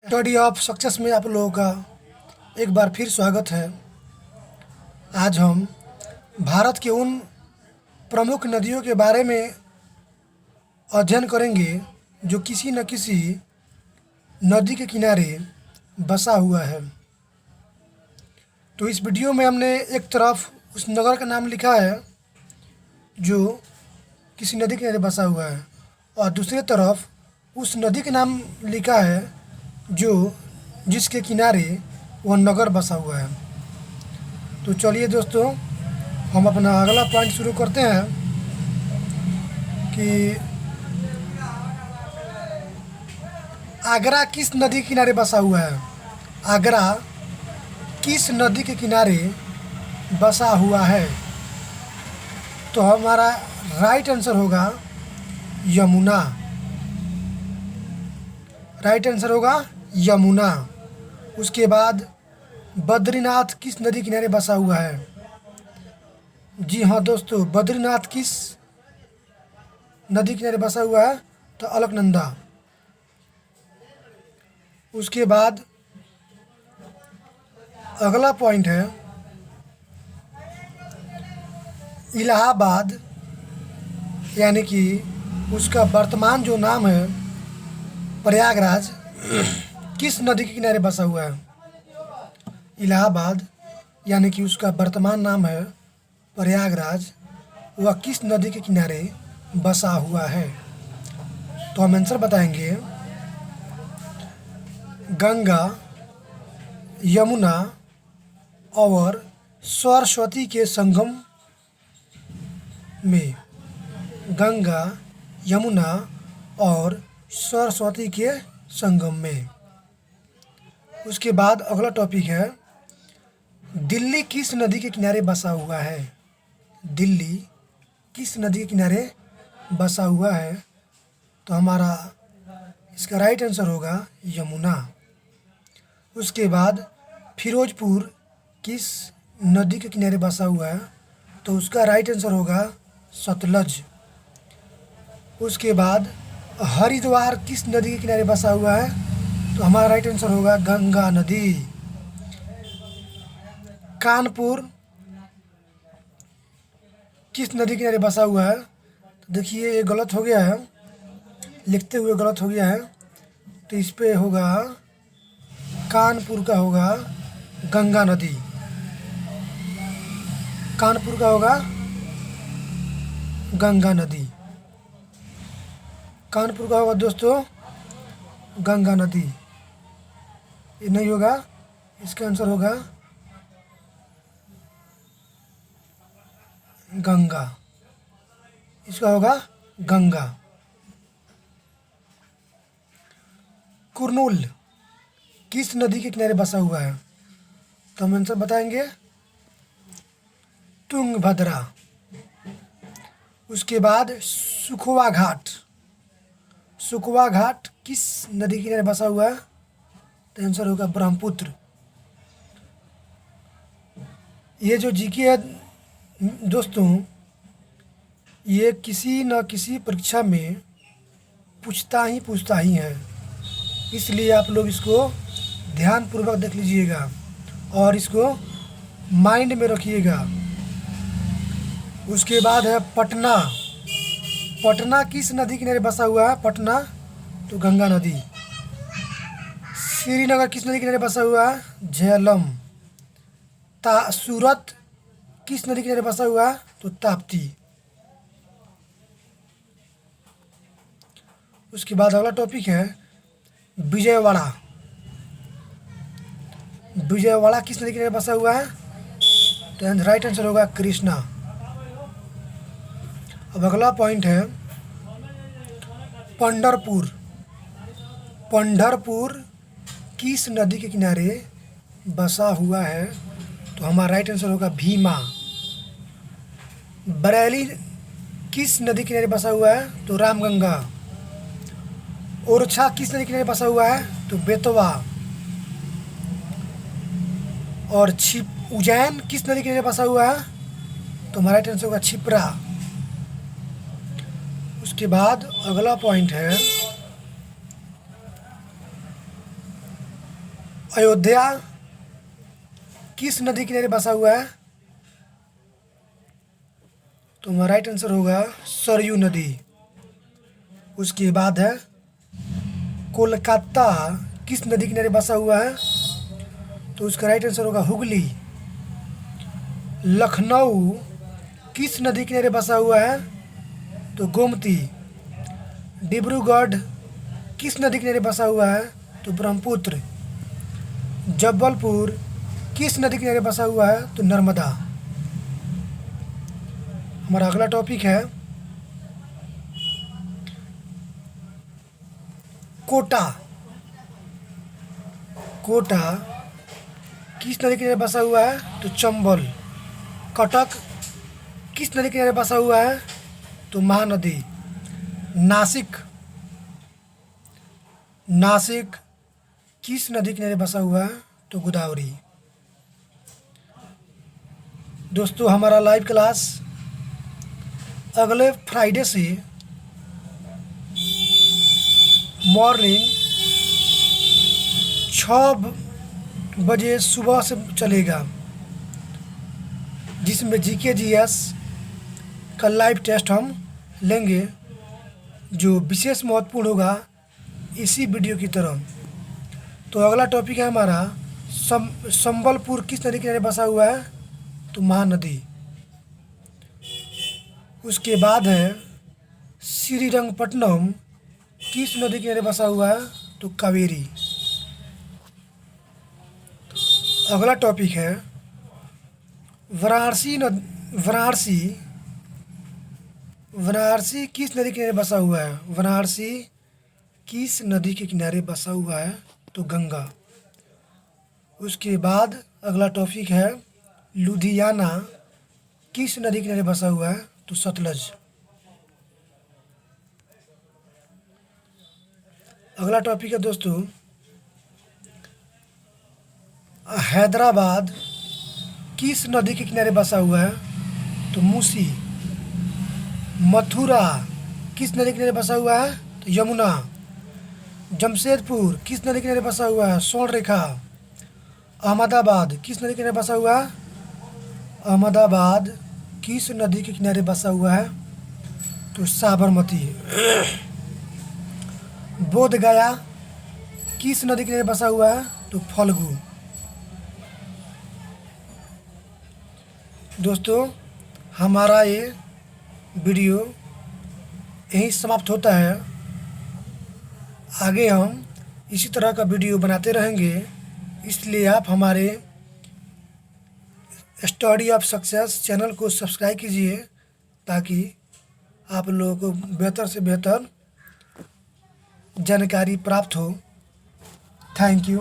Study of success में आप लोगों का एक बार फिर स्वागत है। आज हम भारत के उन प्रमुख नदियों के बारे में अध्ययन करेंगे जो किसी न किसी नदी के किनारे बसा हुआ है। तो इस वीडियो में हमने एक तरफ उस नगर का नाम लिखा है जो किसी नदी के किनारे बसा हुआ है और दूसरी तरफ उस नदी के नाम लिखा है जो जिसके किनारे वह नगर बसा हुआ है। तो चलिए दोस्तों, हम अपना अगला पॉइंट शुरू करते हैं कि आगरा किस नदी के किनारे बसा हुआ है। आगरा किस नदी के किनारे बसा हुआ है? तो हमारा राइट आंसर होगा यमुना। राइट आंसर होगा यमुना। उसके बाद बद्रीनाथ किस नदी किनारे बसा हुआ है? जी हाँ दोस्तों, बद्रीनाथ किस नदी किनारे बसा हुआ है? तो अलकनंदा। उसके बाद अगला पॉइंट है इलाहाबाद, यानी कि उसका वर्तमान जो नाम है प्रयागराज, किस नदी के किनारे बसा हुआ है? इलाहाबाद यानी कि उसका वर्तमान नाम है प्रयागराज, वह किस नदी के किनारे बसा हुआ है? तो हम आंसर बताएंगे गंगा, यमुना और सरस्वती के संगम में। गंगा, यमुना और सरस्वती के संगम में। उसके बाद अगला टॉपिक है दिल्ली किस नदी के किनारे बसा हुआ है? दिल्ली किस नदी के किनारे बसा हुआ है? तो हमारा इसका राइट आंसर होगा यमुना। उसके बाद फिरोजपुर किस नदी के किनारे बसा हुआ है? तो उसका राइट आंसर होगा सतलज। उसके बाद हरिद्वार किस नदी के किनारे बसा हुआ है? तो हमारा राइट आंसर होगा गंगा नदी। कानपुर किस नदी के किनारे बसा हुआ है? तो देखिए ये गलत हो गया है, लिखते हुए गलत हो गया है। तो इस पे होगा कानपुर का होगा गंगा नदी। कानपुर का होगा गंगा नदी। कानपुर का होगा दोस्तों गंगा नदी। ये नहीं होगा, इसका आंसर होगा गंगा। इसका होगा गंगा। कुरनूल किस नदी के किनारे बसा हुआ है? तो हम आंसर बताएंगे तुंगभद्रा। उसके बाद सुखवा घाट। सुखवा घाट किस नदी के किनारे बसा हुआ है? तो आंसर होगा ब्रह्मपुत्र। ये जो जीके है दोस्तों, ये किसी न किसी परीक्षा में पूछता ही है, इसलिए आप लोग इसको ध्यानपूर्वक देख लीजिएगा और इसको माइंड में रखिएगा। उसके बाद है पटना। पटना किस नदी के किनारे बसा हुआ है? पटना तो गंगा नदी। श्रीनगर किस नदी के किनारे बसा हुआ है? झेलम। सूरत किस नदी के किनारे बसा हुआ है? तो ताप्ती। उसके बाद अगला टॉपिक है विजयवाड़ा। विजयवाड़ा किस नदी के किनारे बसा हुआ है? तो राइट आंसर होगा कृष्णा। अब अगला पॉइंट है पंढरपुर। पंढरपुर किस नदी के किनारे बसा हुआ है? तो हमारा राइट आंसर होगा भीमा। बरेली किस नदी के किनारे बसा हुआ है? तो रामगंगा। ओरछा किस नदी के किनारे बसा हुआ है? तो बेतवा। और उज्जैन किस नदी के किनारे बसा हुआ है? तो हमारा राइट आंसर होगा क्षिप्रा। उसके बाद अगला पॉइंट है अयोध्या किस नदी किनारे बसा हुआ है? तो हमारा राइट आंसर होगा सरयू नदी। उसके बाद है कोलकाता किस नदी किनारे बसा हुआ है? तो उसका राइट आंसर होगा हुगली। लखनऊ किस नदी किनारे बसा हुआ है? तो गोमती। डिब्रूगढ़ किस नदी किनारे बसा हुआ है? तो ब्रह्मपुत्र। जबलपुर किस नदी किनारे बसा हुआ है? तो नर्मदा। हमारा अगला टॉपिक है कोटा। कोटा किस नदी किनारे बसा हुआ है? तो चंबल। कटक किस नदी किनारे बसा हुआ है? तो महानदी। नासिक नासिक किस नदी किनारे बसा हुआ है? तो गोदावरी। दोस्तों हमारा लाइव क्लास अगले फ्राइडे से मॉर्निंग 6 बजे सुबह से चलेगा, जिसमें जीके जीएस का लाइव टेस्ट हम लेंगे, जो विशेष महत्वपूर्ण होगा इसी वीडियो की तरह। तो अगला टॉपिक है हमारा संबलपुर किस नदी किनारे बसा हुआ है? तो महानदी। उसके बाद है श्रीरंगपट्टनम किस नदी किनारे बसा हुआ है? तो कावेरी। अगला टॉपिक है वाराणसी वाराणसी किस नदी किनारे बसा हुआ है? वाराणसी किस नदी के किनारे बसा हुआ है? तो गंगा। उसके बाद अगला टॉपिक है लुधियाना किस नदी किनारे बसा हुआ है? तो सतलज। अगला टॉपिक है दोस्तों हैदराबाद किस नदी के किनारे बसा हुआ है? तो मूसी। मथुरा किस नदी के किनारे बसा हुआ है? तो यमुना। जमशेदपुर किस नदी के किनारे बसा हुआ है? स्वर्णरेखा। अहमदाबाद किस नदी के किनारे बसा हुआ है? अहमदाबाद किस नदी के किनारे बसा हुआ है? तो साबरमती। बोध गया किस नदी के किनारे बसा हुआ है? तो फल्गु। दोस्तों हमारा ये वीडियो यहीं समाप्त होता है। आगे हम इसी तरह का वीडियो बनाते रहेंगे, इसलिए आप हमारे स्टडी ऑफ सक्सेस चैनल को सब्सक्राइब कीजिए, ताकि आप लोगों को बेहतर से बेहतर जानकारी प्राप्त हो। Thank you.